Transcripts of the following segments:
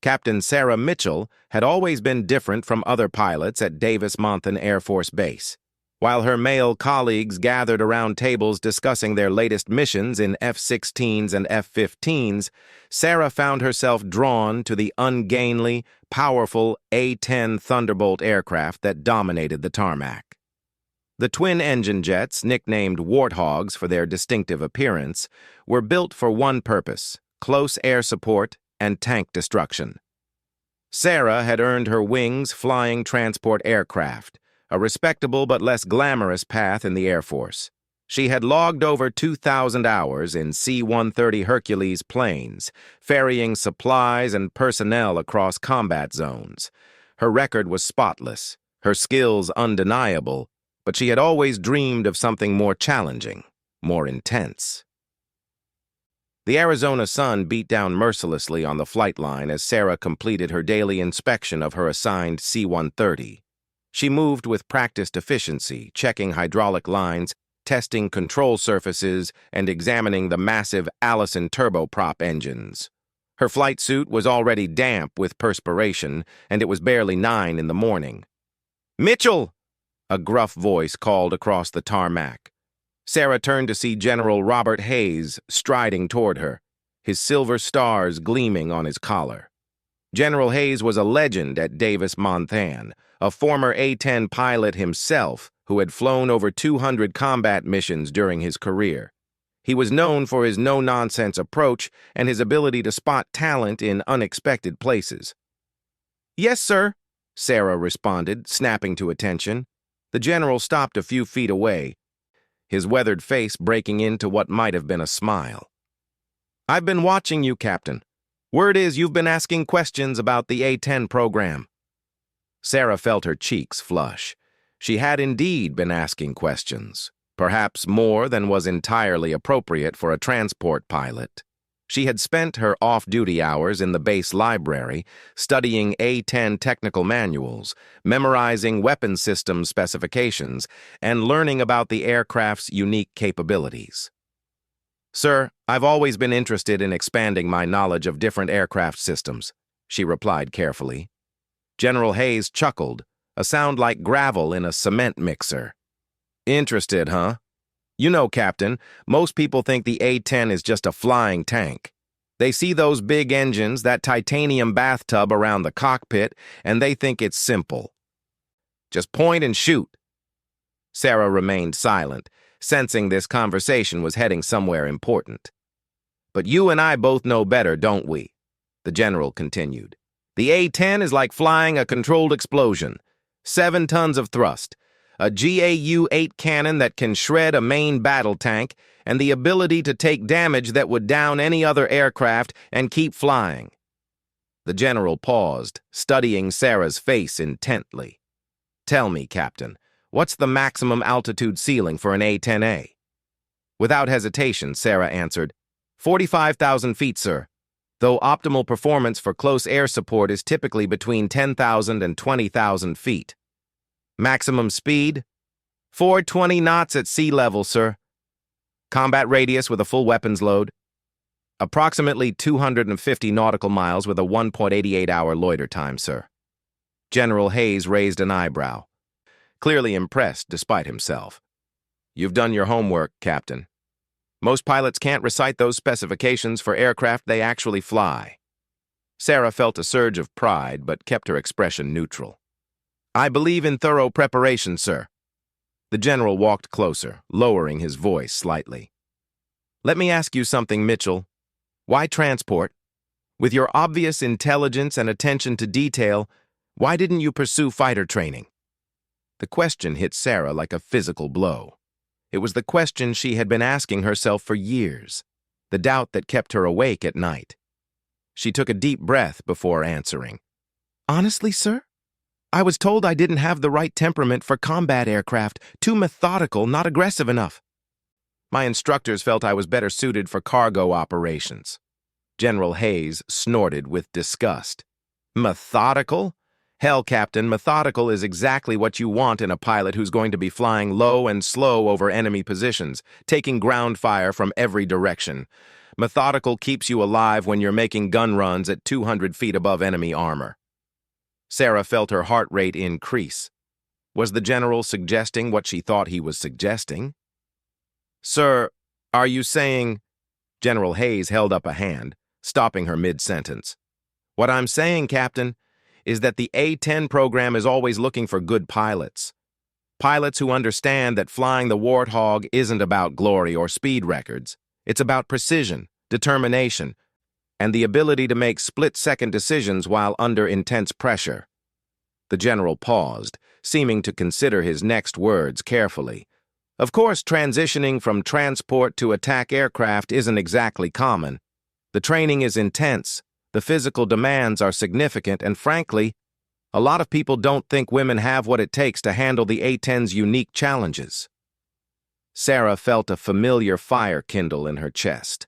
Captain Sarah Mitchell had always been different from other pilots at Davis-Monthan Air Force Base. While her male colleagues gathered around tables discussing their latest missions in F-16s and F-15s, Sarah found herself drawn to the ungainly, powerful A-10 Thunderbolt aircraft that dominated the tarmac. The twin-engine jets, nicknamed Warthogs for their distinctive appearance, were built for one purpose: close air support and tank destruction. Sarah had earned her wings flying transport aircraft, a respectable but less glamorous path in the Air Force. She had logged over 2,000 hours in C-130 Hercules planes, ferrying supplies and personnel across combat zones. Her record was spotless, her skills undeniable, but she had always dreamed of something more challenging, more intense. The Arizona sun beat down mercilessly on the flight line as Sarah completed her daily inspection of her assigned C-130. She moved with practiced efficiency, checking hydraulic lines, testing control surfaces, and examining the massive Allison turboprop engines. Her flight suit was already damp with perspiration, and it was barely 9 in the morning. "Mitchell!" a gruff voice called across the tarmac. Sarah turned to see General Robert Hayes striding toward her, his silver stars gleaming on his collar. General Hayes was a legend at Davis-Monthan, a former A-10 pilot himself who had flown over 200 combat missions during his career. He was known for his no-nonsense approach and his ability to spot talent in unexpected places. "Yes, sir," Sarah responded, snapping to attention. The general stopped a few feet away, his weathered face breaking into what might have been a smile. "I've been watching you, Captain. Word is you've been asking questions about the A-10 program." Sarah felt her cheeks flush. She had indeed been asking questions, perhaps more than was entirely appropriate for a transport pilot. She had spent her off-duty hours in the base library, studying A-10 technical manuals, memorizing weapon system specifications, and learning about the aircraft's unique capabilities. "Sir, I've always been interested in expanding my knowledge of different aircraft systems," she replied carefully. General Hayes chuckled, a sound like gravel in a cement mixer. "Interested, huh? You know, Captain, most people think the A-10 is just a flying tank. They see those big engines, that titanium bathtub around the cockpit, and they think it's simple. Just point and shoot." Sarah remained silent, sensing this conversation was heading somewhere important. "But you and I both know better, don't we?" the general continued. "The A-10 is like flying a controlled explosion. 7 tons of thrust, a GAU-8 cannon that can shred a main battle tank, and the ability to take damage that would down any other aircraft and keep flying." The general paused, studying Sarah's face intently. "Tell me, Captain, what's the maximum altitude ceiling for an A-10A?" Without hesitation, Sarah answered, 45,000 feet, sir, though optimal performance for close air support is typically between 10,000 and 20,000 feet. Maximum speed? 420 knots at sea level, sir. Combat radius with a full weapons load? Approximately 250 nautical miles with a 1.88-hour loiter time, sir. General Hayes raised an eyebrow, clearly impressed despite himself. "You've done your homework, Captain. Most pilots can't recite those specifications for aircraft they actually fly." Sarah felt a surge of pride, but kept her expression neutral. "I believe in thorough preparation, sir." The general walked closer, lowering his voice slightly. "Let me ask you something, Mitchell. Why transport? With your obvious intelligence and attention to detail, why didn't you pursue fighter training?" The question hit Sarah like a physical blow. It was the question she had been asking herself for years, the doubt that kept her awake at night. She took a deep breath before answering. "Honestly, sir, I was told I didn't have the right temperament for combat aircraft, too methodical, not aggressive enough. My instructors felt I was better suited for cargo operations." General Hayes snorted with disgust. "Methodical? Hell, Captain, methodical is exactly what you want in a pilot who's going to be flying low and slow over enemy positions, taking ground fire from every direction. Methodical keeps you alive when you're making gun runs at 200 feet above enemy armor. Sarah felt her heart rate increase. Was the general suggesting what she thought he was suggesting? Sir, are you saying... General Hayes held up a hand, stopping her mid-sentence. What I'm saying, Captain, is that the A-10 program is always looking for good pilots. Pilots who understand that flying the Warthog isn't about glory or speed records. It's about precision, determination, and the ability to make split-second decisions while under intense pressure. The general paused, seeming to consider his next words carefully. Of course, transitioning from transport to attack aircraft isn't exactly common. The training is intense, the physical demands are significant, and frankly, a lot of people don't think women have what it takes to handle the A-10's unique challenges. Sarah felt a familiar fire kindle in her chest,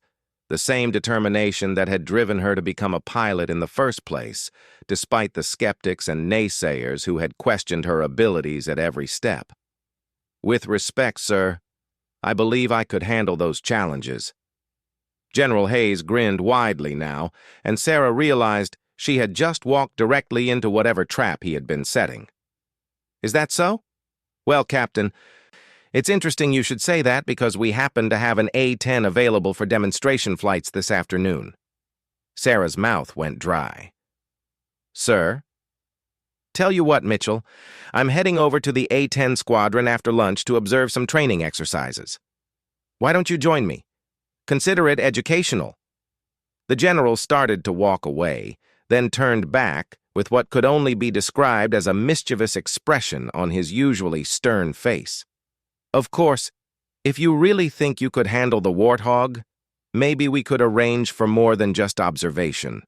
the same determination that had driven her to become a pilot in the first place, despite the skeptics and naysayers who had questioned her abilities at every step. With respect, sir, I believe I could handle those challenges. General Hayes grinned widely now, and Sarah realized she had just walked directly into whatever trap he had been setting. Is that so? Well, Captain, it's interesting you should say that because we happen to have an A-10 available for demonstration flights this afternoon. Sarah's mouth went dry. Sir? Tell you what, Mitchell, I'm heading over to the A-10 squadron after lunch to observe some training exercises. Why don't you join me? Consider it educational. The general started to walk away, then turned back with what could only be described as a mischievous expression on his usually stern face. Of course, if you really think you could handle the Warthog, maybe we could arrange for more than just observation.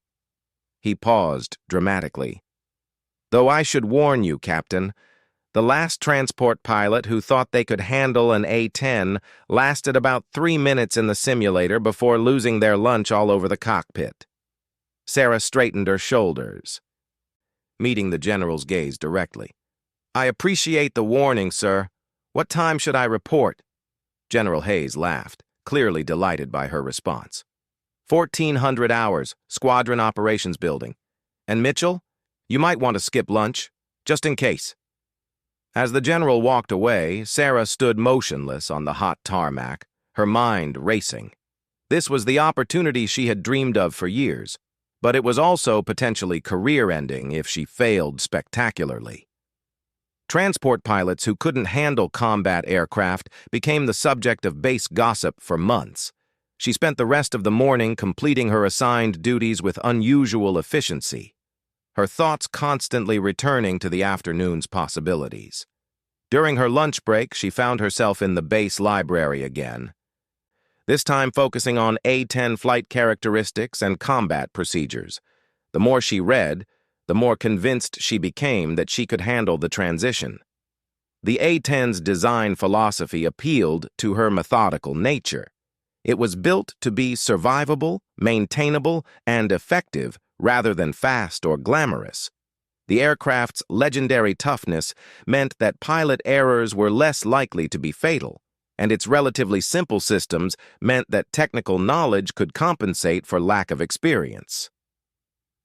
He paused dramatically. Though I should warn you, Captain, the last transport pilot who thought they could handle an A-10 lasted about 3 minutes in the simulator before losing their lunch all over the cockpit. Sarah straightened her shoulders, meeting the general's gaze directly. I appreciate the warning, sir. What time should I report? General Hayes laughed, clearly delighted by her response. 1400 hours, Squadron Operations Building. And Mitchell, you might want to skip lunch, just in case. As the general walked away, Sarah stood motionless on the hot tarmac, her mind racing. This was the opportunity she had dreamed of for years, but it was also potentially career-ending if she failed spectacularly. Transport pilots who couldn't handle combat aircraft became the subject of base gossip for months. She spent the rest of the morning completing her assigned duties with unusual efficiency, her thoughts constantly returning to the afternoon's possibilities. During her lunch break, she found herself in the base library again, this time focusing on A-10 flight characteristics and combat procedures. The more she read, the more convinced she became that she could handle the transition. The A-10's design philosophy appealed to her methodical nature. It was built to be survivable, maintainable, and effective rather than fast or glamorous. The aircraft's legendary toughness meant that pilot errors were less likely to be fatal, and its relatively simple systems meant that technical knowledge could compensate for lack of experience.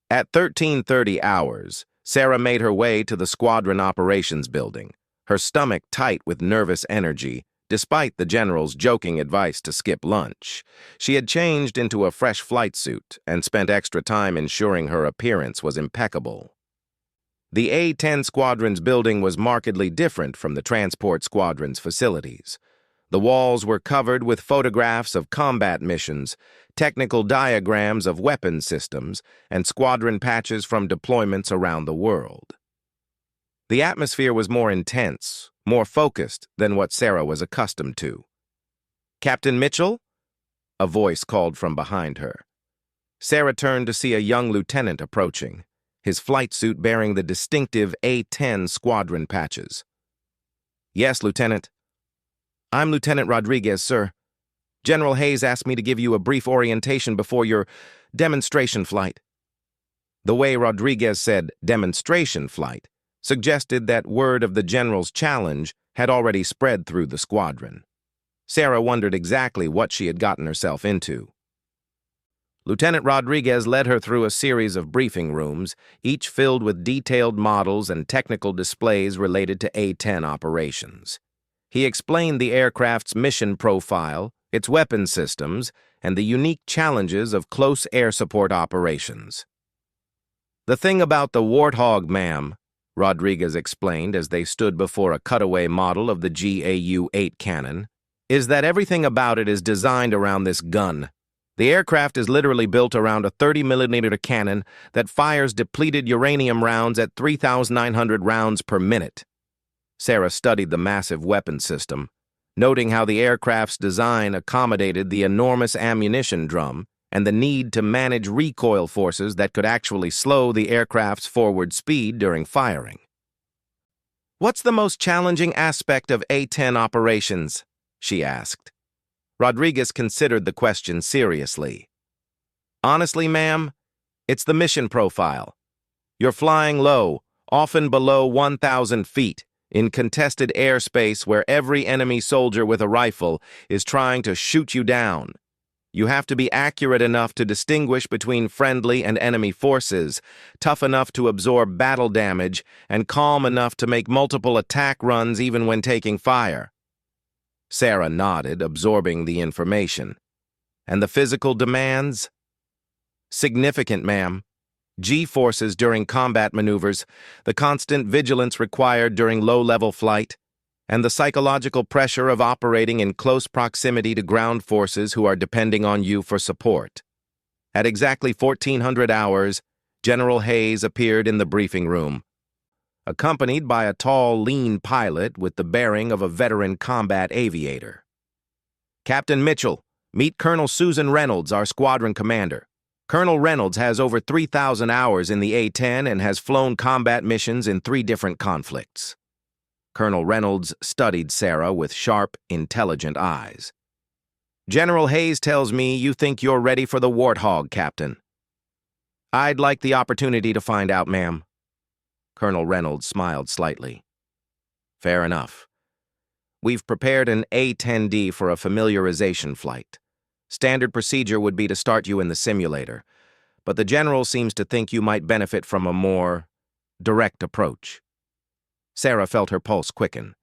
At 13:30 hours, Sarah made her way to the Squadron Operations Building, her stomach tight with nervous energy, despite the general's joking advice to skip lunch. She had changed into a fresh flight suit and spent extra time ensuring her appearance was impeccable. The A-10 Squadron's building was markedly different from the Transport Squadron's facilities. The walls were covered with photographs of combat missions, technical diagrams of weapon systems, and squadron patches from deployments around the world. The atmosphere was more intense, more focused than what Sarah was accustomed to. Captain Mitchell? A voice called from behind her. Sarah turned to see a young lieutenant approaching, his flight suit bearing the distinctive A-10 squadron patches. Yes, Lieutenant. I'm Lieutenant Rodriguez, sir. General Hayes asked me to give you a brief orientation before your demonstration flight. The way Rodriguez said demonstration flight suggested that word of the general's challenge had already spread through the squadron. Sarah wondered exactly what she had gotten herself into. Lieutenant Rodriguez led her through a series of briefing rooms, each filled with detailed models and technical displays related to A-10 operations. He explained the aircraft's mission profile, its weapon systems, and the unique challenges of close air support operations. "The thing about the Warthog, ma'am," Rodriguez explained as they stood before a cutaway model of the GAU-8 cannon, "is that everything about it is designed around this gun. The aircraft is literally built around a 30mm cannon that fires depleted uranium rounds at 3,900 rounds per minute." Sarah studied the massive weapon system, noting how the aircraft's design accommodated the enormous ammunition drum and the need to manage recoil forces that could actually slow the aircraft's forward speed during firing. "What's the most challenging aspect of A-10 operations?" she asked. Rodriguez considered the question seriously. "Honestly, ma'am, it's the mission profile. You're flying low, often below 1,000 feet, in contested airspace where every enemy soldier with a rifle is trying to shoot you down. You have to be accurate enough to distinguish between friendly and enemy forces, tough enough to absorb battle damage, and calm enough to make multiple attack runs even when taking fire." Sarah nodded, absorbing the information. "And the physical demands?" "Significant, ma'am. G-forces during combat maneuvers, the constant vigilance required during low-level flight, and the psychological pressure of operating in close proximity to ground forces who are depending on you for support." At exactly 1400 hours, General Hayes appeared in the briefing room, accompanied by a tall, lean pilot with the bearing of a veteran combat aviator. "Captain Mitchell, meet Colonel Susan Reynolds, our squadron commander. Colonel Reynolds has over 3,000 hours in the A-10 and has flown combat missions in 3 different conflicts." Colonel Reynolds studied Sarah with sharp, intelligent eyes. "General Hayes tells me you think you're ready for the Warthog, Captain." "I'd like the opportunity to find out, ma'am." Colonel Reynolds smiled slightly. "Fair enough. We've prepared an A-10D for a familiarization flight. Standard procedure would be to start you in the simulator, but the General seems to think you might benefit from a more direct approach." Sarah felt her pulse quicken.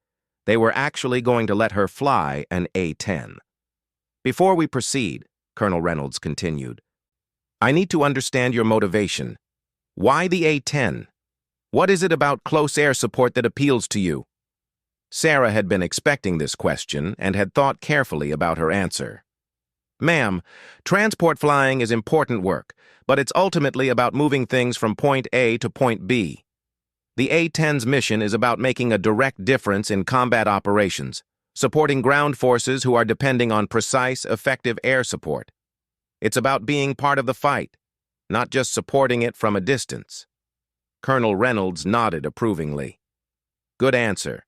They were actually going to let her fly an A-10. "Before we proceed," Colonel Reynolds continued, "I need to understand your motivation. Why the A-10? What is it about close air support that appeals to you?" Sarah had been expecting this question and had thought carefully about her answer. "Ma'am, transport flying is important work, but it's ultimately about moving things from point A to point B. The A-10's mission is about making a direct difference in combat operations, supporting ground forces who are depending on precise, effective air support. It's about being part of the fight, not just supporting it from a distance." Colonel Reynolds nodded approvingly. "Good answer.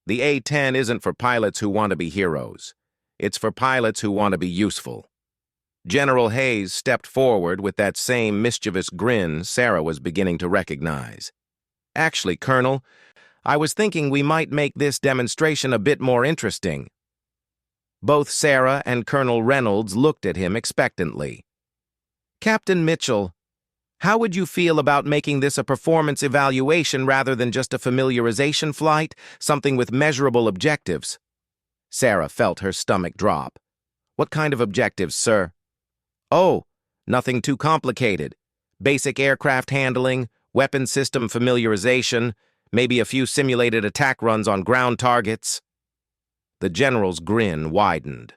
The A-10 isn't for pilots who want to be heroes. It's for pilots who want to be useful." General Hayes stepped forward with that same mischievous grin Sarah was beginning to recognize. "Actually, Colonel, I was thinking we might make this demonstration a bit more interesting." Both Sarah and Colonel Reynolds looked at him expectantly. "Captain Mitchell, how would you feel about making this a performance evaluation rather than just a familiarization flight, something with measurable objectives?" Sarah felt her stomach drop. "What kind of objectives, sir?" "Oh, nothing too complicated. Basic aircraft handling, weapon system familiarization, maybe a few simulated attack runs on ground targets." The General's grin widened.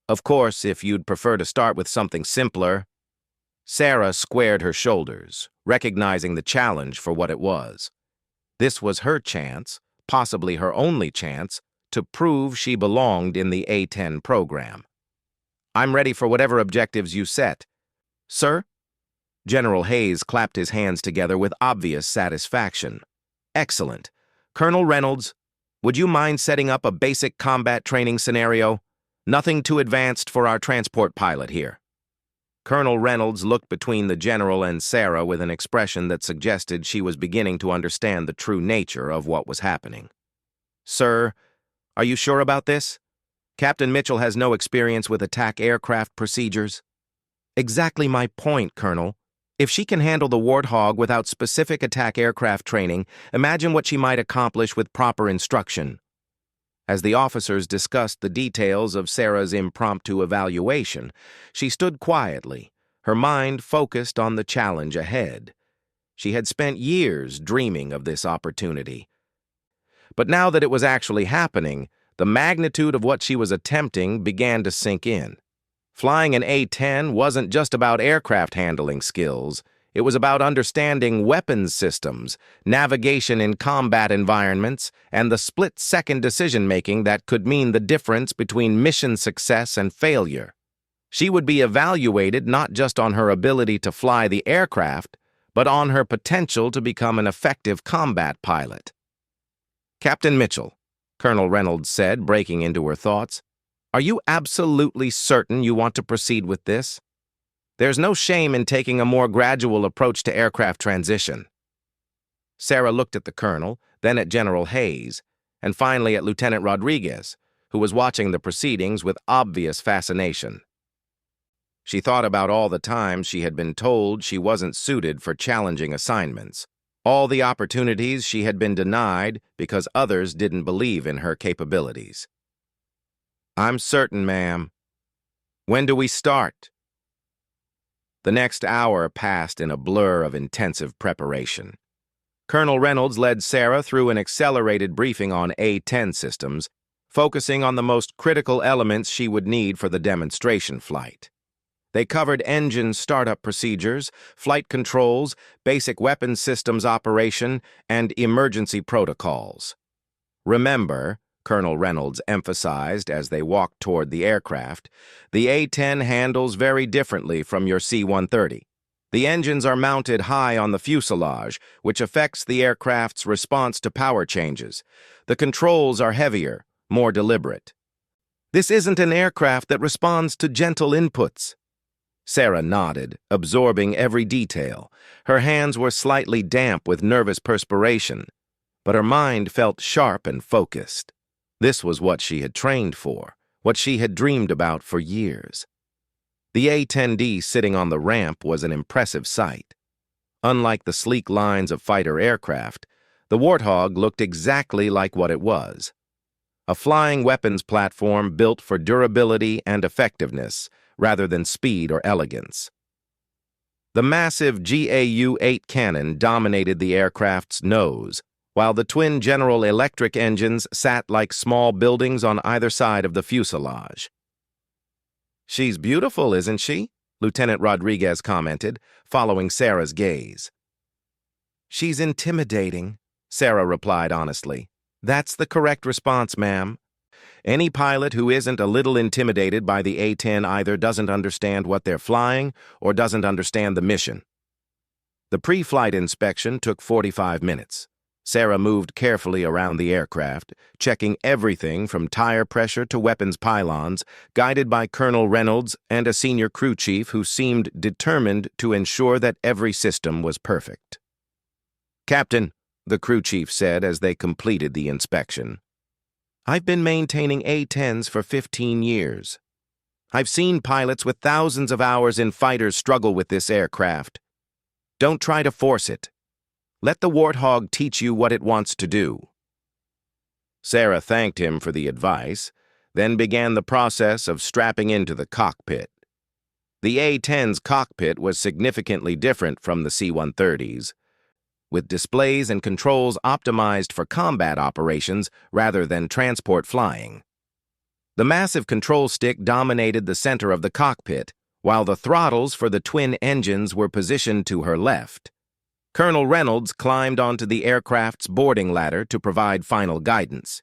"Of course, if you'd prefer to start with something simpler." Sarah squared her shoulders, recognizing the challenge for what it was. This was her chance, possibly her only chance, to prove she belonged in the A-10 program. "I'm ready for whatever objectives you set." "Sir?" General Hayes clapped his hands together with obvious satisfaction. "Excellent. Colonel Reynolds, would you mind setting up a basic combat training scenario? Nothing too advanced for our transport pilot here." Colonel Reynolds looked between the General and Sarah with an expression that suggested she was beginning to understand the true nature of what was happening. "Sir, are you sure about this? Captain Mitchell has no experience with attack aircraft procedures." Exactly my point, Colonel. If she can handle the Warthog without specific attack aircraft training, imagine what she might accomplish with proper instruction. As the officers discussed the details of Sarah's impromptu evaluation, she stood quietly, her mind focused on the challenge ahead. She had spent years dreaming of this opportunity. But now that it was actually happening, the magnitude of what she was attempting began to sink in. Flying an A-10 wasn't just about aircraft handling skills. It was about understanding weapons systems, navigation in combat environments, and the split-second decision-making that could mean the difference between mission success and failure. She would be evaluated not just on her ability to fly the aircraft, but on her potential to become an effective combat pilot. "Captain Mitchell," Colonel Reynolds said, breaking into her thoughts, "are you absolutely certain you want to proceed with this? There's no shame in taking a more gradual approach to aircraft transition." Sarah looked at the colonel, then at General Hayes, and finally at Lieutenant Rodriguez, who was watching the proceedings with obvious fascination. She thought about all the times she had been told she wasn't suited for challenging assignments, all the opportunities she had been denied because others didn't believe in her capabilities. "I'm certain, ma'am. When do we start?" The next hour passed in a blur of intensive preparation. Colonel Reynolds led Sarah through an accelerated briefing on A-10 systems, focusing on the most critical elements she would need for the demonstration flight. They covered engine startup procedures, flight controls, basic weapons systems operation, and emergency protocols. "Remember," Colonel Reynolds emphasized as they walked toward the aircraft, "the A-10 handles very differently from your C-130. The engines are mounted high on the fuselage, which affects the aircraft's response to power changes. The controls are heavier, more deliberate. This isn't an aircraft that responds to gentle inputs." Sarah nodded, absorbing every detail. Her hands were slightly damp with nervous perspiration, but her mind felt sharp and focused. This was what she had trained for, what she had dreamed about for years. The A-10D sitting on the ramp was an impressive sight. Unlike the sleek lines of fighter aircraft, the Warthog looked exactly like what it was: a flying weapons platform built for durability and effectiveness, rather than speed or elegance. The massive GAU-8 cannon dominated the aircraft's nose, while the twin General Electric engines sat like small buildings on either side of the fuselage. "She's beautiful, isn't she?" Lieutenant Rodriguez commented, following Sarah's gaze. "She's intimidating," Sarah replied honestly. "That's the correct response, ma'am. Any pilot who isn't a little intimidated by the A-10 either doesn't understand what they're flying or doesn't understand the mission." The pre-flight inspection took 45 minutes. Sarah moved carefully around the aircraft, checking everything from tire pressure to weapons pylons, guided by Colonel Reynolds and a senior crew chief who seemed determined to ensure that every system was perfect. "Captain," the crew chief said as they completed the inspection, "I've been maintaining A-10s for 15 years. I've seen pilots with thousands of hours in fighters struggle with this aircraft. Don't try to force it. Let the Warthog teach you what it wants to do." Sarah thanked him for the advice, then began the process of strapping into the cockpit. The A-10's cockpit was significantly different from the C-130's, with displays and controls optimized for combat operations rather than transport flying. The massive control stick dominated the center of the cockpit, while the throttles for the twin engines were positioned to her left. Colonel Reynolds climbed onto the aircraft's boarding ladder to provide final guidance.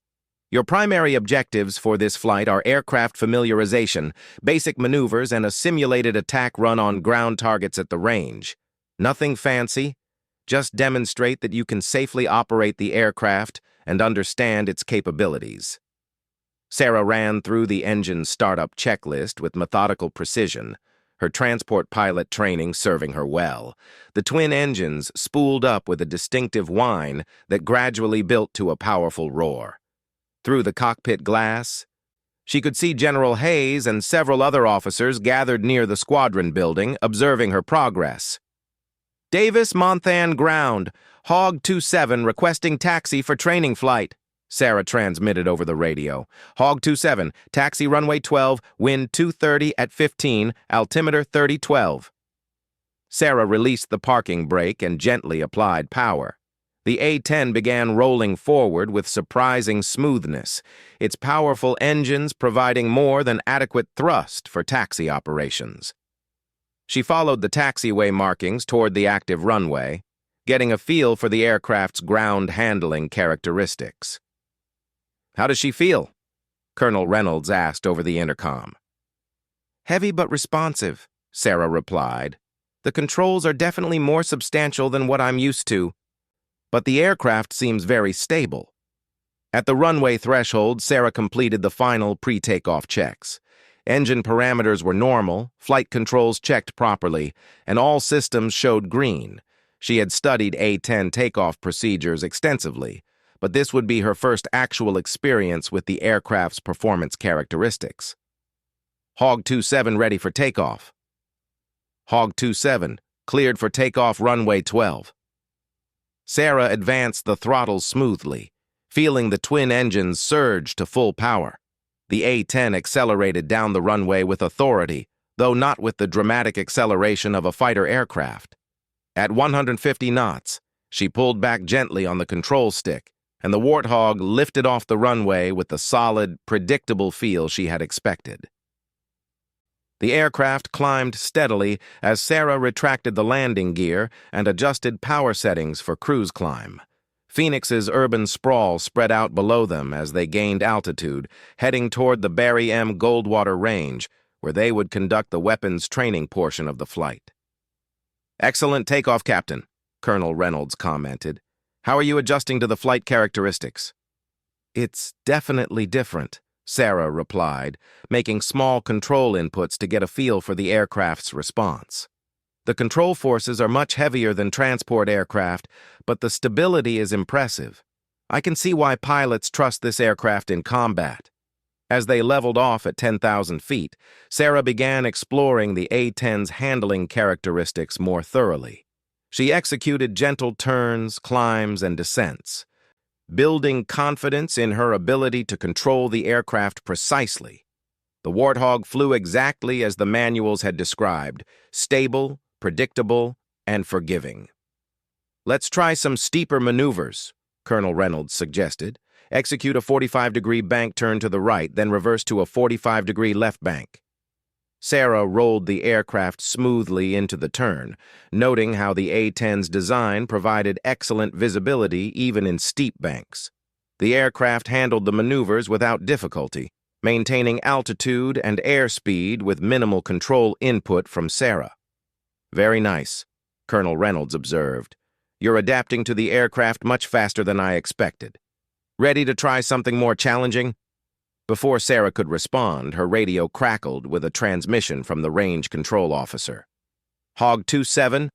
"Your primary objectives for this flight are aircraft familiarization, basic maneuvers, and a simulated attack run on ground targets at the range. Nothing fancy. Just demonstrate that you can safely operate the aircraft and understand its capabilities." Sarah ran through the engine startup checklist with methodical precision, her transport pilot training serving her well. The twin engines spooled up with a distinctive whine that gradually built to a powerful roar. Through the cockpit glass, She could see General Hayes and several other officers gathered near the squadron building, observing her progress. "Davis Monthan ground. Hog 27 requesting taxi for training flight," Sarah transmitted over the radio. "Hog 27, taxi runway 12, wind 230 at 15, altimeter 3012. Sarah released the parking brake and gently applied power. The A-10 began rolling forward with surprising smoothness, its powerful engines providing more than adequate thrust for taxi operations. She followed the taxiway markings toward the active runway, getting a feel for the aircraft's ground handling characteristics. "How does she feel?" Colonel Reynolds asked over the intercom. "Heavy but responsive," Sarah replied. "The controls are definitely more substantial than what I'm used to, but the aircraft seems very stable." At the runway threshold, Sarah completed the final pre-takeoff checks. Engine parameters were normal, flight controls checked properly, and all systems showed green. She had studied A-10 takeoff procedures extensively, but this would be her first actual experience with the aircraft's performance characteristics. "Hog 27 ready for takeoff." "Hog 27, cleared for takeoff runway 12. Sarah advanced the throttle smoothly, feeling the twin engines surge to full power. The A-10 accelerated down the runway with authority, though not with the dramatic acceleration of a fighter aircraft. At 150 knots, she pulled back gently on the control stick, and the Warthog lifted off the runway with the solid, predictable feel she had expected. The aircraft climbed steadily as Sarah retracted the landing gear and adjusted power settings for cruise climb. Phoenix's urban sprawl spread out below them as they gained altitude, heading toward the Barry M. Goldwater Range, where they would conduct the weapons training portion of the flight. "Excellent takeoff, Captain," Colonel Reynolds commented. "How are you adjusting to the flight characteristics?" "It's definitely different," Sarah replied, making small control inputs to get a feel for the aircraft's response. "The control forces are much heavier than transport aircraft, but the stability is impressive. I can see why pilots trust this aircraft in combat." As they leveled off at 10,000 feet, Sarah began exploring the A-10's handling characteristics more thoroughly. She executed gentle turns, climbs, and descents, building confidence in her ability to control the aircraft precisely. The Warthog flew exactly as the manuals had described, stable, predictable, and forgiving. "Let's try some steeper maneuvers," Colonel Reynolds suggested. "Execute a 45-degree bank turn to the right, then reverse to a 45-degree left bank." Sarah rolled the aircraft smoothly into the turn, noting how the A-10's design provided excellent visibility even in steep banks. The aircraft handled the maneuvers without difficulty, maintaining altitude and airspeed with minimal control input from Sarah. "Very nice," Colonel Reynolds observed. "You're adapting to the aircraft much faster than I expected. Ready to try something more challenging?" Before Sarah could respond, her radio crackled with a transmission from the range control officer. "Hog 27,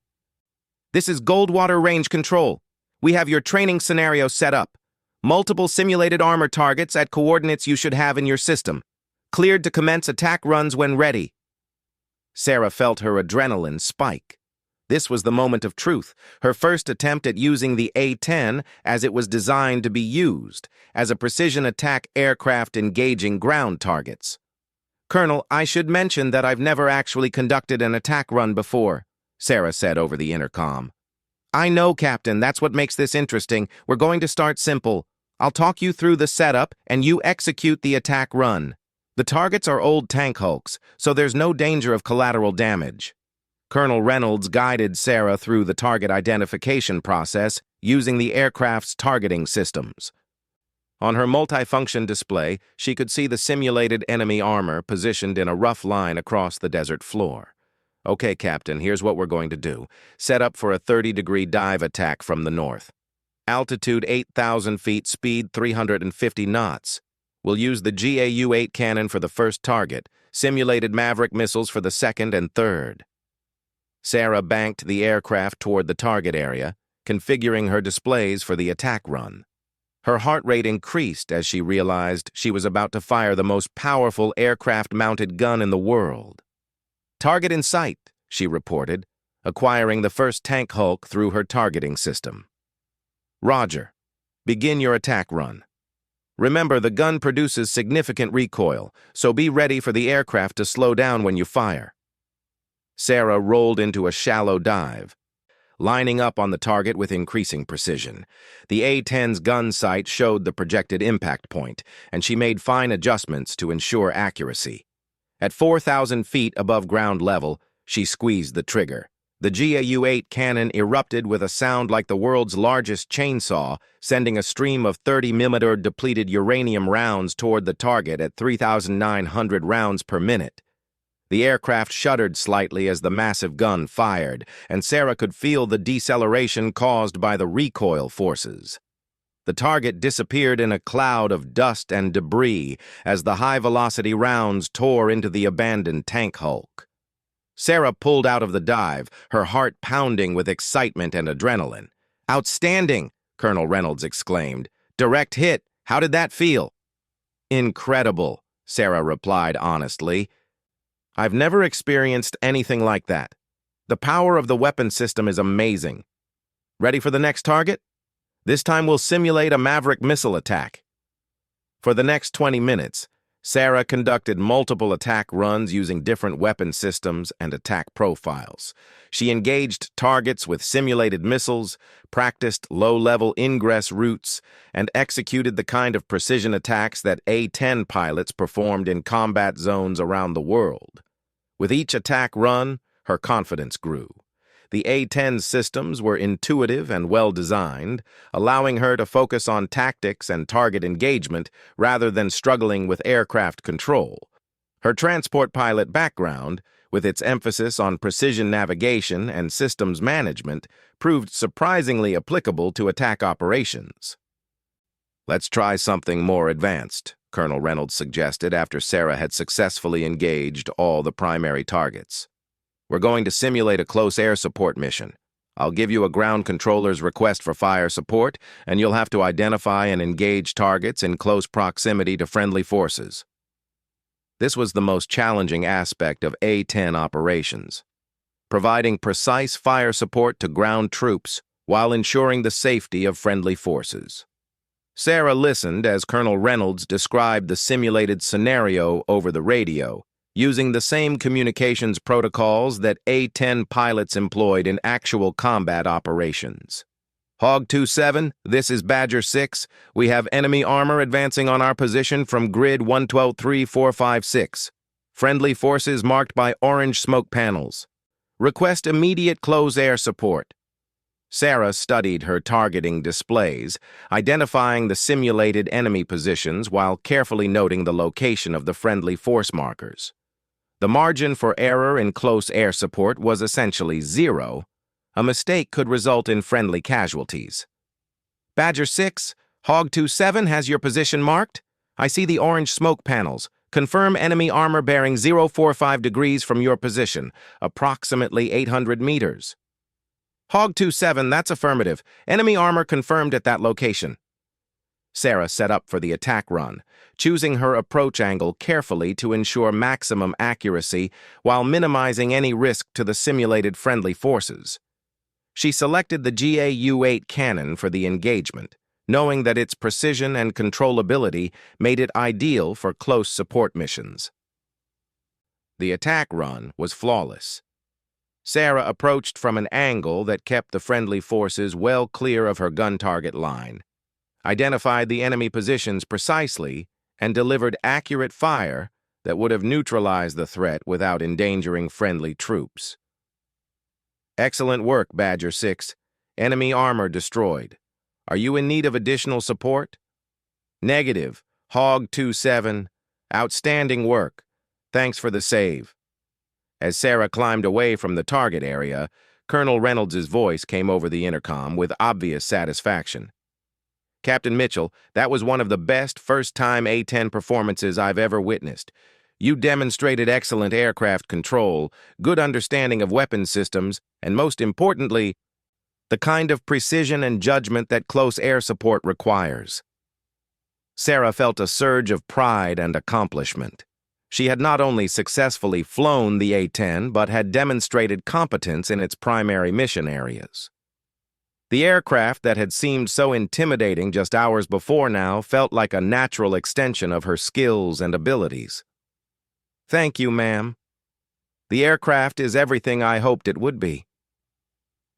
this is Goldwater Range Control. We have your training scenario set up. Multiple simulated armor targets at coordinates you should have in your system. Cleared to commence attack runs when ready." Sarah felt her adrenaline spike. This was the moment of truth, her first attempt at using the A-10 as it was designed to be used, as a precision attack aircraft engaging ground targets. "Colonel, I should mention that I've never actually conducted an attack run before," Sarah said over the intercom. "I know, Captain, that's what makes this interesting. We're going to start simple. I'll talk you through the setup, and you execute the attack run. The targets are old tank hulks, so there's no danger of collateral damage." Colonel Reynolds guided Sarah through the target identification process using the aircraft's targeting systems. On her multifunction display, she could see the simulated enemy armor positioned in a rough line across the desert floor. "Okay, Captain, here's what we're going to do. Set up for a 30-degree dive attack from the north. Altitude 8,000 feet, speed 350 knots. We'll use the GAU-8 cannon for the first target, simulated Maverick missiles for the second and third." Sarah banked the aircraft toward the target area, configuring her displays for the attack run. Her heart rate increased as she realized she was about to fire the most powerful aircraft-mounted gun in the world. "Target in sight," she reported, acquiring the first tank hulk through her targeting system. "Roger. Begin your attack run. Remember, the gun produces significant recoil, so be ready for the aircraft to slow down when you fire." Sarah rolled into a shallow dive, lining up on the target with increasing precision. The A-10's gun sight showed the projected impact point, and she made fine adjustments to ensure accuracy. At 4,000 feet above ground level, she squeezed the trigger. The GAU-8 cannon erupted with a sound like the world's largest chainsaw, sending a stream of 30mm depleted uranium rounds toward the target at 3,900 rounds per minute. The aircraft shuddered slightly as the massive gun fired, and Sarah could feel the deceleration caused by the recoil forces. The target disappeared in a cloud of dust and debris as the high-velocity rounds tore into the abandoned tank hulk. Sarah pulled out of the dive, her heart pounding with excitement and adrenaline. "Outstanding!" Colonel Reynolds exclaimed. "Direct hit. How did that feel?" "Incredible," Sarah replied honestly. "I've never experienced anything like that. The power of the weapon system is amazing. Ready for the next target? This time we'll simulate a Maverick missile attack." For the next 20 minutes, Sarah conducted multiple attack runs using different weapon systems and attack profiles. She engaged targets with simulated missiles, practiced low-level ingress routes, and executed the kind of precision attacks that A-10 pilots performed in combat zones around the world. With each attack run, her confidence grew. The A-10 systems were intuitive and well-designed, allowing her to focus on tactics and target engagement rather than struggling with aircraft control. Her transport pilot background, with its emphasis on precision navigation and systems management, proved surprisingly applicable to attack operations. "Let's try something more advanced," Colonel Reynolds suggested after Sarah had successfully engaged all the primary targets. "We're going to simulate a close air support mission. I'll give you a ground controller's request for fire support, and you'll have to identify and engage targets in close proximity to friendly forces." This was the most challenging aspect of A-10 operations, providing precise fire support to ground troops while ensuring the safety of friendly forces. Sarah listened as Colonel Reynolds described the simulated scenario over the radio, using the same communications protocols that A-10 pilots employed in actual combat operations. "Hog 27, this is Badger 6. We have enemy armor advancing on our position from grid 112456. Friendly forces marked by orange smoke panels. Request immediate close air support." Sarah studied her targeting displays, identifying the simulated enemy positions while carefully noting the location of the friendly force markers. The margin for error in close air support was essentially zero. A mistake could result in friendly casualties. "Badger 6, Hog 27 has your position marked. I see the orange smoke panels. Confirm enemy armor bearing 045 degrees from your position, approximately 800 meters. "Hog 27, that's affirmative. Enemy armor confirmed at that location." Sarah set up for the attack run, choosing her approach angle carefully to ensure maximum accuracy while minimizing any risk to the simulated friendly forces. She selected the GAU-8 cannon for the engagement, knowing that its precision and controllability made it ideal for close support missions. The attack run was flawless. Sarah approached from an angle that kept the friendly forces well clear of her gun target line, identified the enemy positions precisely, and delivered accurate fire that would have neutralized the threat without endangering friendly troops. "Excellent work, Badger 6. Enemy armor destroyed. Are you in need of additional support?" "Negative. Hog 27. Outstanding work. Thanks for the save." As Sarah climbed away from the target area, Colonel Reynolds' voice came over the intercom with obvious satisfaction. "Captain Mitchell, that was one of the best first-time A-10 performances I've ever witnessed. You demonstrated excellent aircraft control, good understanding of weapon systems, and most importantly, the kind of precision and judgment that close air support requires." Sarah felt a surge of pride and accomplishment. She had not only successfully flown the A-10, but had demonstrated competence in its primary mission areas. The aircraft that had seemed so intimidating just hours before now felt like a natural extension of her skills and abilities. "Thank you, ma'am. The aircraft is everything I hoped it would be."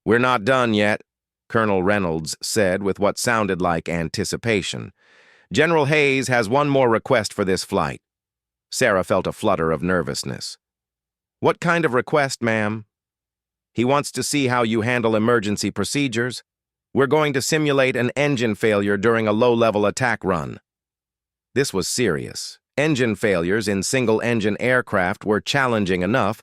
"We're not done yet," Colonel Reynolds said with what sounded like anticipation. "General Hayes has one more request for this flight." Sarah felt a flutter of nervousness. "What kind of request, ma'am?" "He wants to see how you handle emergency procedures. We're going to simulate an engine failure during a low-level attack run." This was serious. Engine failures in single-engine aircraft were challenging enough,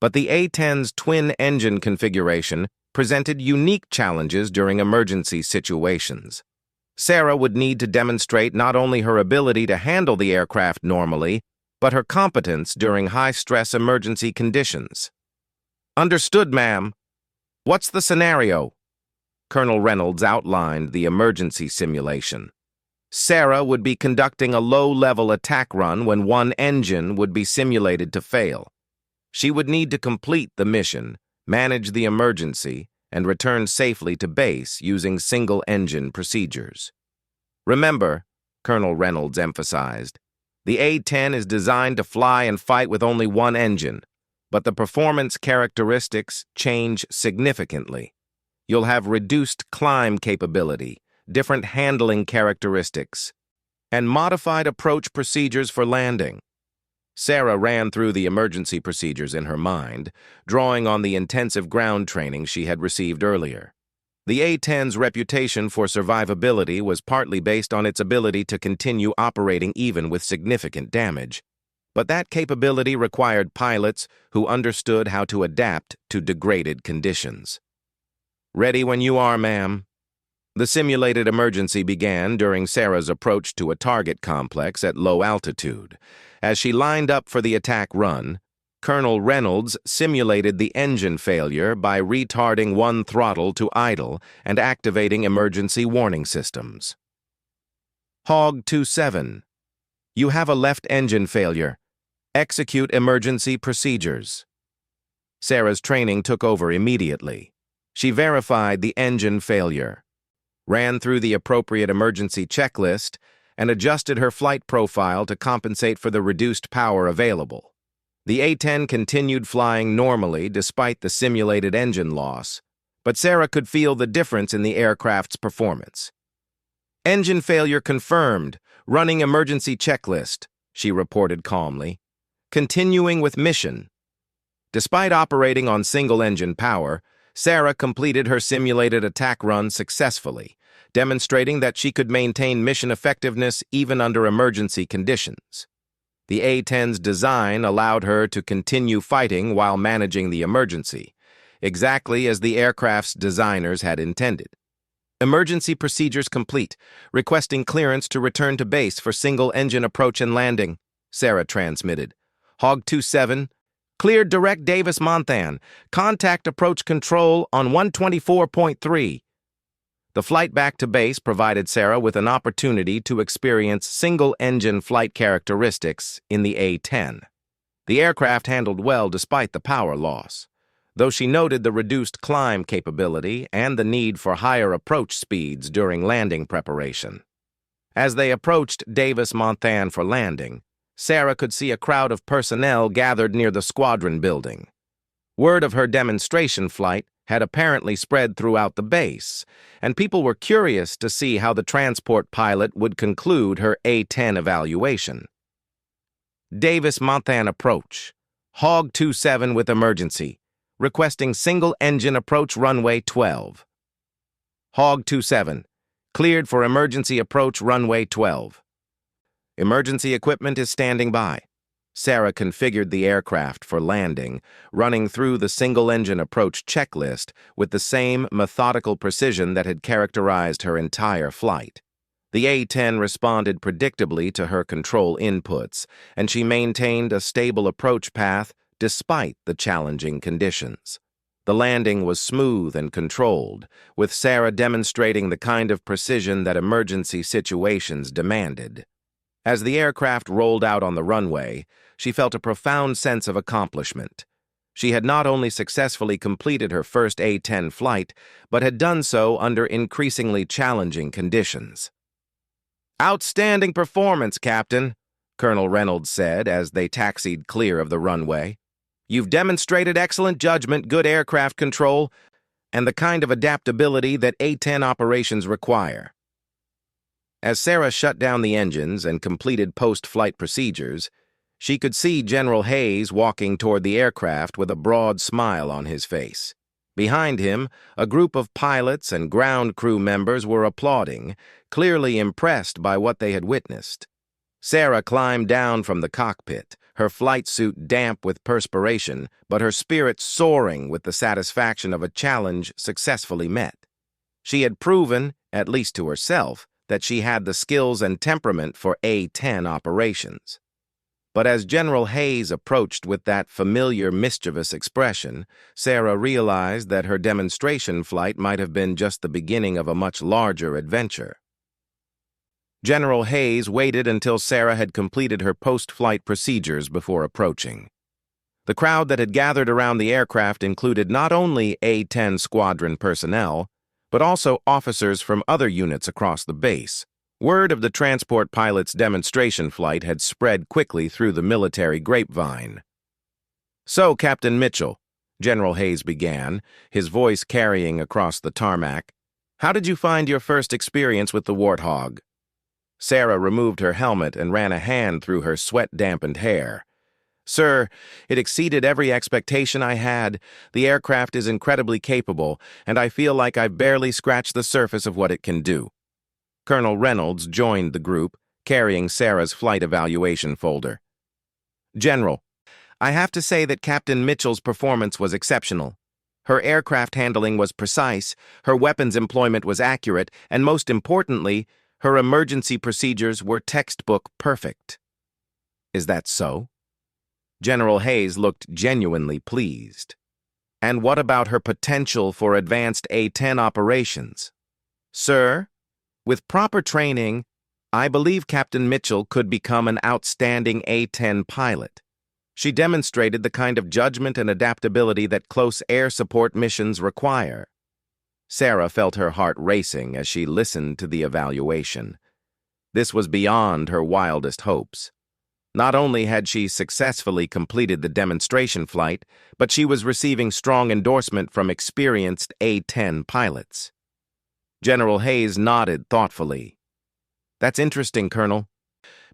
but the A-10's twin-engine configuration presented unique challenges during emergency situations. Sarah would need to demonstrate not only her ability to handle the aircraft normally, but her competence during high-stress emergency conditions. "Understood, ma'am. What's the scenario?" Colonel Reynolds outlined the emergency simulation. Sarah would be conducting a low-level attack run when one engine would be simulated to fail. She would need to complete the mission, manage the emergency, and return safely to base using single-engine procedures. "Remember," Colonel Reynolds emphasized, "the A-10 is designed to fly and fight with only one engine, but the performance characteristics change significantly. You'll have reduced climb capability, different handling characteristics, and modified approach procedures for landing." Sarah ran through the emergency procedures in her mind, drawing on the intensive ground training she had received earlier. The A-10's reputation for survivability was partly based on its ability to continue operating even with significant damage, but that capability required pilots who understood how to adapt to degraded conditions. "Ready when you are, ma'am." The simulated emergency began during Sarah's approach to a target complex at low altitude. As she lined up for the attack run, Colonel Reynolds simulated the engine failure by retarding one throttle to idle and activating emergency warning systems. "Hog 27. You have a left engine failure. Execute emergency procedures." Sarah's training took over immediately. She verified the engine failure, ran through the appropriate emergency checklist, and adjusted her flight profile to compensate for the reduced power available. The A-10 continued flying normally despite the simulated engine loss, but Sarah could feel the difference in the aircraft's performance. "Engine failure confirmed. Running emergency checklist," she reported calmly. "Continuing with mission." Despite operating on single-engine power, Sarah completed her simulated attack run successfully, demonstrating that she could maintain mission effectiveness even under emergency conditions. The A-10's design allowed her to continue fighting while managing the emergency, exactly as the aircraft's designers had intended. "Emergency procedures complete. Requesting clearance to return to base for single-engine approach and landing," Sarah transmitted. "Hog 27. Cleared direct Davis-Monthan. Contact approach control on 124.3. The flight back to base provided Sarah with an opportunity to experience single-engine flight characteristics in the A-10. The aircraft handled well despite the power loss, though she noted the reduced climb capability and the need for higher approach speeds during landing preparation. As they approached Davis-Monthan for landing, Sarah could see a crowd of personnel gathered near the squadron building. Word of her demonstration flight had apparently spread throughout the base, and people were curious to see how the transport pilot would conclude her A-10 evaluation. "Davis-Monthan approach. Hog 27 with emergency. Requesting single-engine approach runway 12. Hog 27. Cleared for emergency approach runway 12. Emergency equipment is standing by." Sarah configured the aircraft for landing, running through the single-engine approach checklist with the same methodical precision that had characterized her entire flight. The A-10 responded predictably to her control inputs, and she maintained a stable approach path despite the challenging conditions. The landing was smooth and controlled, with Sarah demonstrating the kind of precision that emergency situations demanded. As the aircraft rolled out on the runway, she felt a profound sense of accomplishment. She had not only successfully completed her first A-10 flight, but had done so under increasingly challenging conditions. "Outstanding performance, Captain," Colonel Reynolds said as they taxied clear of the runway. "You've demonstrated excellent judgment, good aircraft control, and the kind of adaptability that A-10 operations require." As Sarah shut down the engines and completed post-flight procedures, she could see General Hayes walking toward the aircraft with a broad smile on his face. Behind him, a group of pilots and ground crew members were applauding, clearly impressed by what they had witnessed. Sarah climbed down from the cockpit, her flight suit damp with perspiration, but her spirits soaring with the satisfaction of a challenge successfully met. She had proven, at least to herself, that she had the skills and temperament for A-10 operations. But as General Hayes approached with that familiar mischievous expression, Sarah realized that her demonstration flight might have been just the beginning of a much larger adventure. General Hayes waited until Sarah had completed her post-flight procedures before approaching. The crowd that had gathered around the aircraft included not only A-10 squadron personnel, but also officers from other units across the base. Word of the transport pilot's demonstration flight had spread quickly through the military grapevine. "So, Captain Mitchell," General Hayes began, his voice carrying across the tarmac, "how did you find your first experience with the Warthog?" Sarah removed her helmet and ran a hand through her sweat-dampened hair. "Sir, it exceeded every expectation I had. The aircraft is incredibly capable, and I feel like I've barely scratched the surface of what it can do." Colonel Reynolds joined the group, carrying Sarah's flight evaluation folder. "General, I have to say that Captain Mitchell's performance was exceptional. Her aircraft handling was precise, her weapons employment was accurate, and most importantly, her emergency procedures were textbook perfect." "Is that so?" General Hayes looked genuinely pleased. "And what about her potential for advanced A-10 operations?" "Sir, with proper training, I believe Captain Mitchell could become an outstanding A-10 pilot. She demonstrated the kind of judgment and adaptability that close air support missions require." Sarah felt her heart racing as she listened to the evaluation. This was beyond her wildest hopes. Not only had she successfully completed the demonstration flight, but she was receiving strong endorsement from experienced A-10 pilots. General Hayes nodded thoughtfully. "That's interesting, Colonel,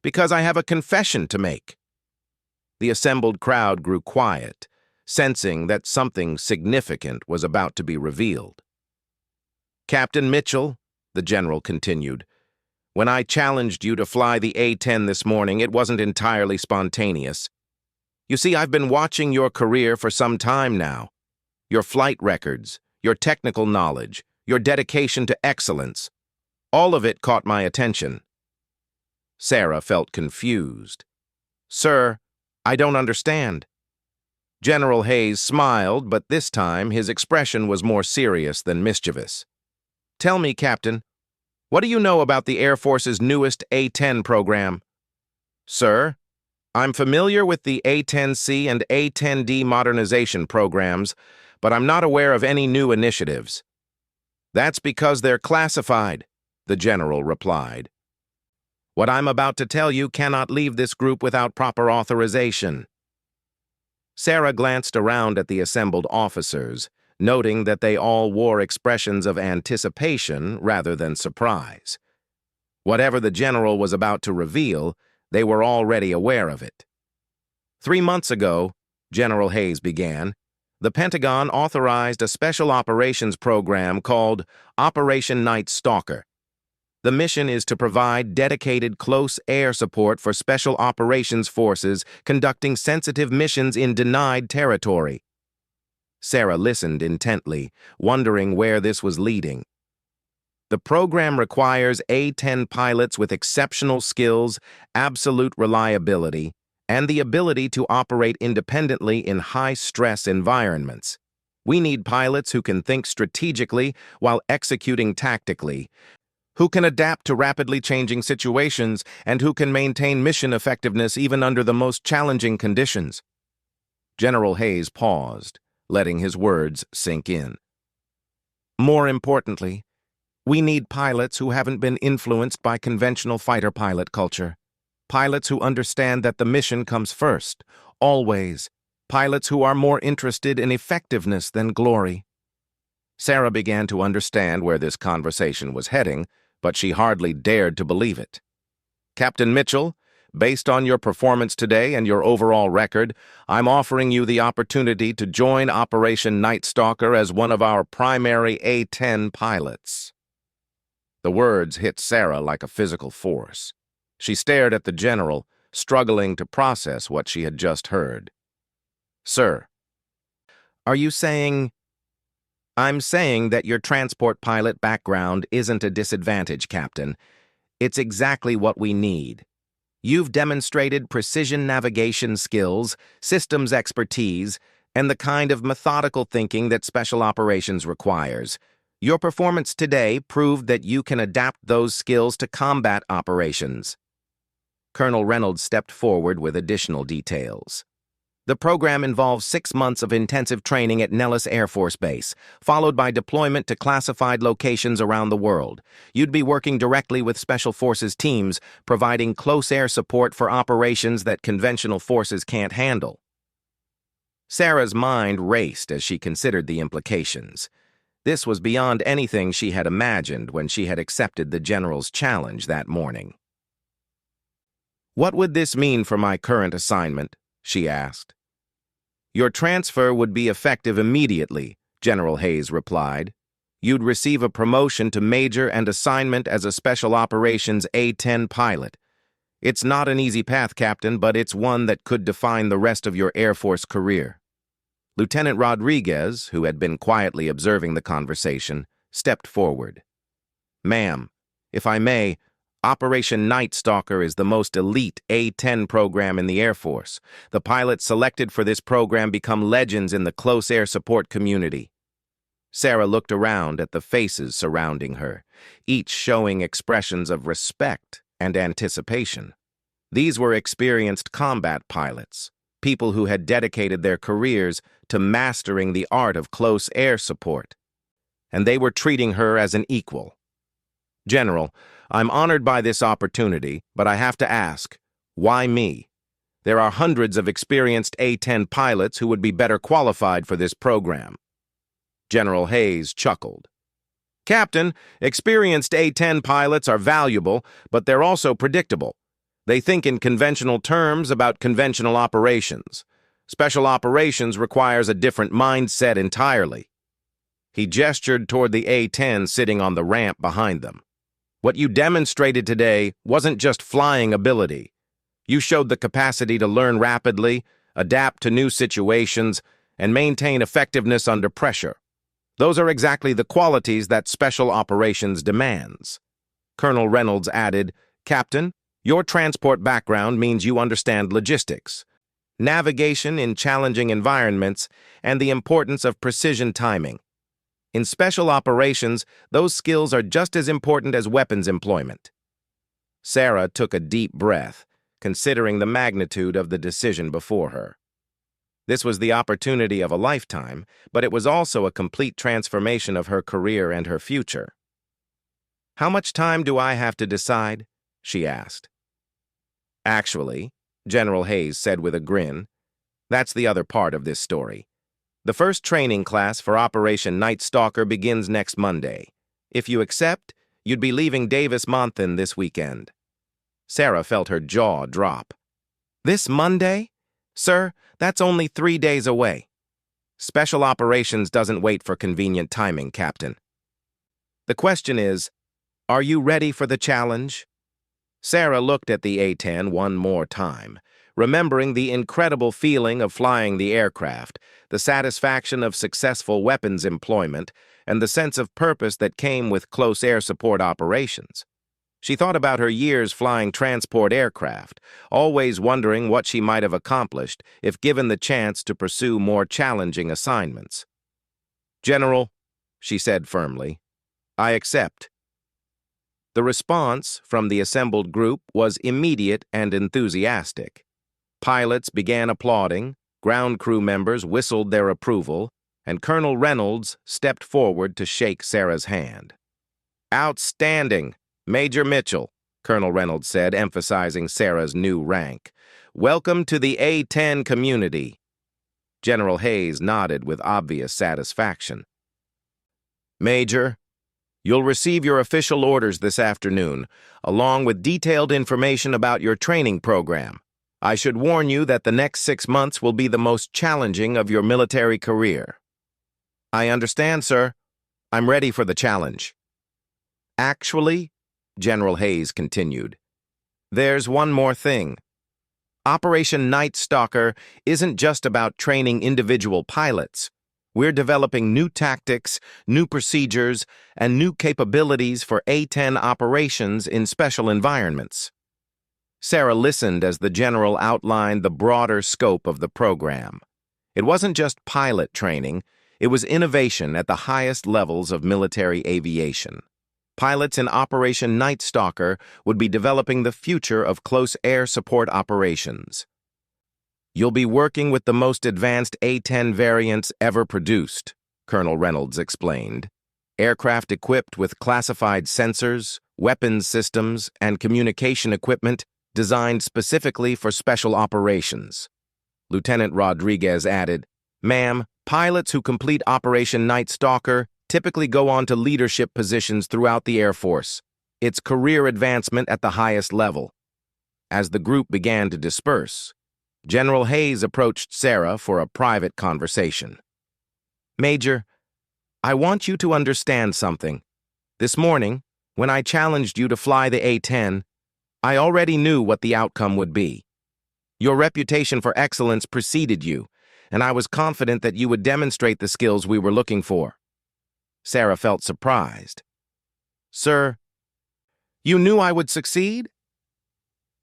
because I have a confession to make." The assembled crowd grew quiet, sensing that something significant was about to be revealed. "Captain Mitchell," the general continued, "when I challenged you to fly the A-10 this morning, it wasn't entirely spontaneous. You see, I've been watching your career for some time now. Your flight records, your technical knowledge, your dedication to excellence, all of it caught my attention." Sarah felt confused. "Sir, I don't understand." General Hayes smiled, but this time his expression was more serious than mischievous. "Tell me, Captain, what do you know about the Air Force's newest A-10 program?" "Sir, I'm familiar with the A-10C and A-10D modernization programs, but I'm not aware of any new initiatives." "That's because they're classified," the general replied. "What I'm about to tell you cannot leave this group without proper authorization." Sarah glanced around at the assembled officers, noting that they all wore expressions of anticipation rather than surprise. Whatever the general was about to reveal, they were already aware of it. 3 months ago, General Hayes began, the Pentagon authorized a special operations program called Operation Night Stalker. The mission is to provide dedicated close air support for special operations forces conducting sensitive missions in denied territory. Sarah listened intently, wondering where this was leading. The program requires A-10 pilots with exceptional skills, absolute reliability, and the ability to operate independently in high-stress environments. We need pilots who can think strategically while executing tactically, who can adapt to rapidly changing situations, and who can maintain mission effectiveness even under the most challenging conditions. General Hayes paused, letting his words sink in. More importantly, we need pilots who haven't been influenced by conventional fighter pilot culture. Pilots who understand that the mission comes first, always. Pilots who are more interested in effectiveness than glory. Sarah began to understand where this conversation was heading, but she hardly dared to believe it. Captain Mitchell, based on your performance today and your overall record, I'm offering you the opportunity to join Operation Night Stalker as one of our primary A-10 pilots. The words hit Sarah like a physical force. She stared at the general, struggling to process what she had just heard. Sir, are you saying... I'm saying that your transport pilot background isn't a disadvantage, Captain. It's exactly what we need. You've demonstrated precision navigation skills, systems expertise, and the kind of methodical thinking that special operations requires. Your performance today proved that you can adapt those skills to combat operations. Colonel Reynolds stepped forward with additional details. The program involves 6 months of intensive training at Nellis Air Force Base, followed by deployment to classified locations around the world. You'd be working directly with Special Forces teams, providing close air support for operations that conventional forces can't handle. Sarah's mind raced as she considered the implications. This was beyond anything she had imagined when she had accepted the general's challenge that morning. What would this mean for my current assignment? She asked. Your transfer would be effective immediately, General Hayes replied. You'd receive a promotion to major and assignment as a Special Operations A-10 pilot. It's not an easy path, Captain, but it's one that could define the rest of your Air Force career. Lieutenant Rodriguez, who had been quietly observing the conversation, stepped forward. Ma'am, if I may, Operation Night Stalker is the most elite A-10 program in the Air Force. The pilots selected for this program become legends in the close air support community. Sarah looked around at the faces surrounding her, each showing expressions of respect and anticipation. These were experienced combat pilots, people who had dedicated their careers to mastering the art of close air support, and they were treating her as an equal. General, I'm honored by this opportunity, but I have to ask, why me? There are hundreds of experienced A-10 pilots who would be better qualified for this program. General Hayes chuckled. Captain, experienced A-10 pilots are valuable, but they're also predictable. They think in conventional terms about conventional operations. Special operations requires a different mindset entirely. He gestured toward the A-10 sitting on the ramp behind them. What you demonstrated today wasn't just flying ability. You showed the capacity to learn rapidly, adapt to new situations, and maintain effectiveness under pressure. Those are exactly the qualities that Special Operations demands. Colonel Reynolds added, Captain, your transport background means you understand logistics, navigation in challenging environments, and the importance of precision timing. In Special Operations, those skills are just as important as weapons employment. Sarah took a deep breath, considering the magnitude of the decision before her. This was the opportunity of a lifetime, but it was also a complete transformation of her career and her future. How much time do I have to decide? She asked. Actually, General Hayes said with a grin, that's the other part of this story. The first training class for Operation Night Stalker begins next Monday. If you accept, you'd be leaving Davis-Monthan this weekend. Sarah felt her jaw drop. This Monday? Sir, that's only 3 days away. Special Operations doesn't wait for convenient timing, Captain. The question is, are you ready for the challenge? Sarah looked at the A-10 one more time, remembering the incredible feeling of flying the aircraft, the satisfaction of successful weapons employment, and the sense of purpose that came with close air support operations. She thought about her years flying transport aircraft, always wondering what she might have accomplished if given the chance to pursue more challenging assignments. "General," she said firmly, "I accept." The response from the assembled group was immediate and enthusiastic. Pilots began applauding, ground crew members whistled their approval, and Colonel Reynolds stepped forward to shake Sarah's hand. "Outstanding, Major Mitchell," Colonel Reynolds said, emphasizing Sarah's new rank. "Welcome to the A-10 community." General Hayes nodded with obvious satisfaction. "Major, you'll receive your official orders this afternoon, along with detailed information about your training program. I should warn you that the next 6 months will be the most challenging of your military career." "I understand, sir. I'm ready for the challenge." "Actually," General Hayes continued, "there's one more thing. Operation Night Stalker isn't just about training individual pilots. We're developing new tactics, new procedures, and new capabilities for A-10 operations in special environments." Sarah listened as the general outlined the broader scope of the program. It wasn't just pilot training, it was innovation at the highest levels of military aviation. Pilots in Operation Night Stalker would be developing the future of close air support operations. "You'll be working with the most advanced A-10 variants ever produced," Colonel Reynolds explained. "Aircraft equipped with classified sensors, weapons systems, and communication equipment designed specifically for special operations." Lieutenant Rodriguez added, "Ma'am, pilots who complete Operation Night Stalker typically go on to leadership positions throughout the Air Force. It's career advancement at the highest level." As the group began to disperse, General Hayes approached Sarah for a private conversation. "Major, I want you to understand something. This morning, when I challenged you to fly the A-10, I already knew what the outcome would be. Your reputation for excellence preceded you, and I was confident that you would demonstrate the skills we were looking for." Sarah felt surprised. "Sir, you knew I would succeed?"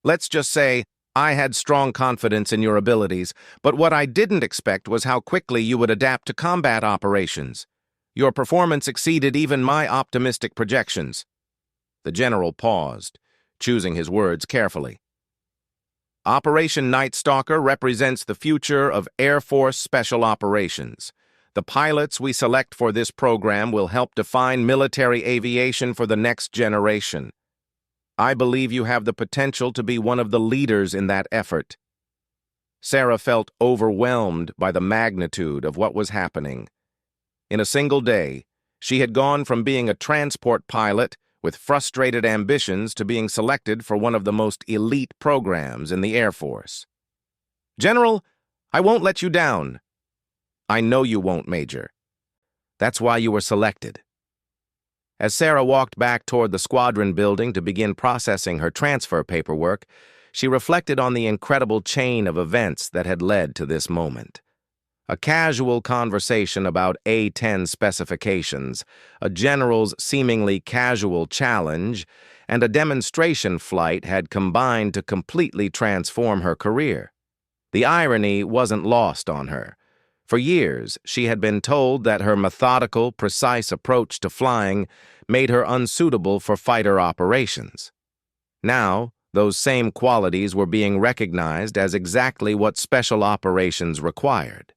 "Let's just say I had strong confidence in your abilities, but what I didn't expect was how quickly you would adapt to combat operations. Your performance exceeded even my optimistic projections." The general paused, choosing his words carefully. "Operation Night Stalker represents the future of Air Force Special Operations. The pilots we select for this program will help define military aviation for the next generation. I believe you have the potential to be one of the leaders in that effort." Sarah felt overwhelmed by the magnitude of what was happening. In a single day, she had gone from being a transport pilot with frustrated ambitions to being selected for one of the most elite programs in the Air Force. "General, I won't let you down." "I know you won't, Major. That's why you were selected." As Sarah walked back toward the squadron building to begin processing her transfer paperwork, she reflected on the incredible chain of events that had led to this moment. A casual conversation about A-10 specifications, a general's seemingly casual challenge, and a demonstration flight had combined to completely transform her career. The irony wasn't lost on her. For years, she had been told that her methodical, precise approach to flying made her unsuitable for fighter operations. Now, those same qualities were being recognized as exactly what special operations required.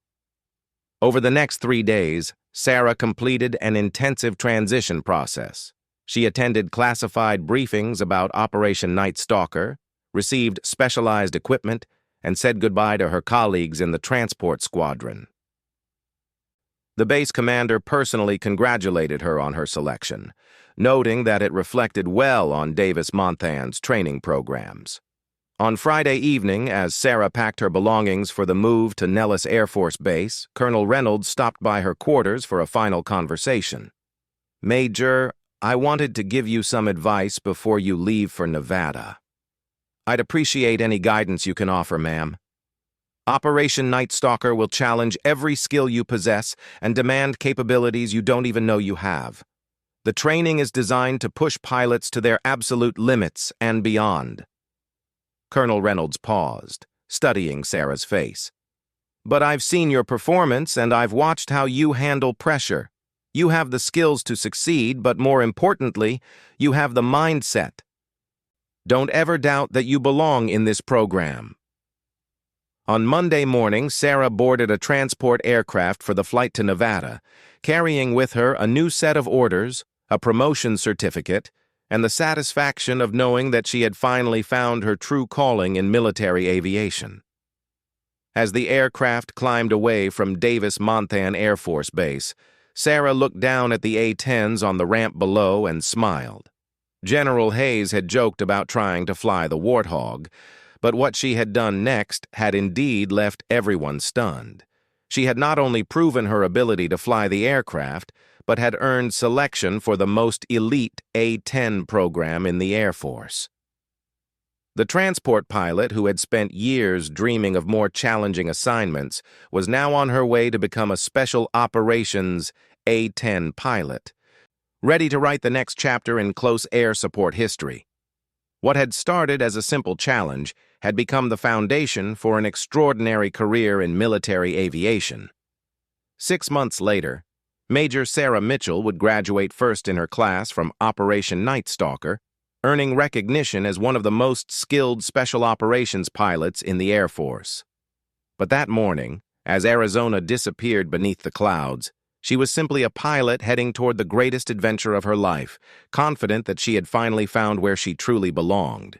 Over the next 3 days, Sarah completed an intensive transition process. She attended classified briefings about Operation Night Stalker, received specialized equipment, and said goodbye to her colleagues in the transport squadron. The base commander personally congratulated her on her selection, noting that it reflected well on Davis-Monthan's training programs. On Friday evening, as Sarah packed her belongings for the move to Nellis Air Force Base, Colonel Reynolds stopped by her quarters for a final conversation. "Major, I wanted to give you some advice before you leave for Nevada. I'd appreciate any guidance you can offer, ma'am. Operation Night Stalker will challenge every skill you possess and demand capabilities you don't even know you have. The training is designed to push pilots to their absolute limits and beyond." Colonel Reynolds paused, studying Sarah's face. But I've seen your performance and I've watched how you handle pressure. You have the skills to succeed, but more importantly, you have the mindset. Don't ever doubt that you belong in this program. On Monday morning, Sarah boarded a transport aircraft for the flight to Nevada, carrying with her a new set of orders, a promotion certificate, and the satisfaction of knowing that she had finally found her true calling in military aviation. As the aircraft climbed away from Davis-Monthan Air Force Base, Sarah looked down at the A-10s on the ramp below and smiled. General Hayes had joked about trying to fly the Warthog, but what she had done next had indeed left everyone stunned. She had not only proven her ability to fly the aircraft, but had earned selection for the most elite A-10 program in the Air Force. The transport pilot, who had spent years dreaming of more challenging assignments, was now on her way to become a Special Operations A-10 pilot, ready to write the next chapter in close air support history. What had started as a simple challenge had become the foundation for an extraordinary career in military aviation. 6 months later, Major Sarah Mitchell would graduate first in her class from Operation Night Stalker, earning recognition as one of the most skilled special operations pilots in the Air Force. But that morning, as Arizona disappeared beneath the clouds, she was simply a pilot heading toward the greatest adventure of her life, confident that she had finally found where she truly belonged.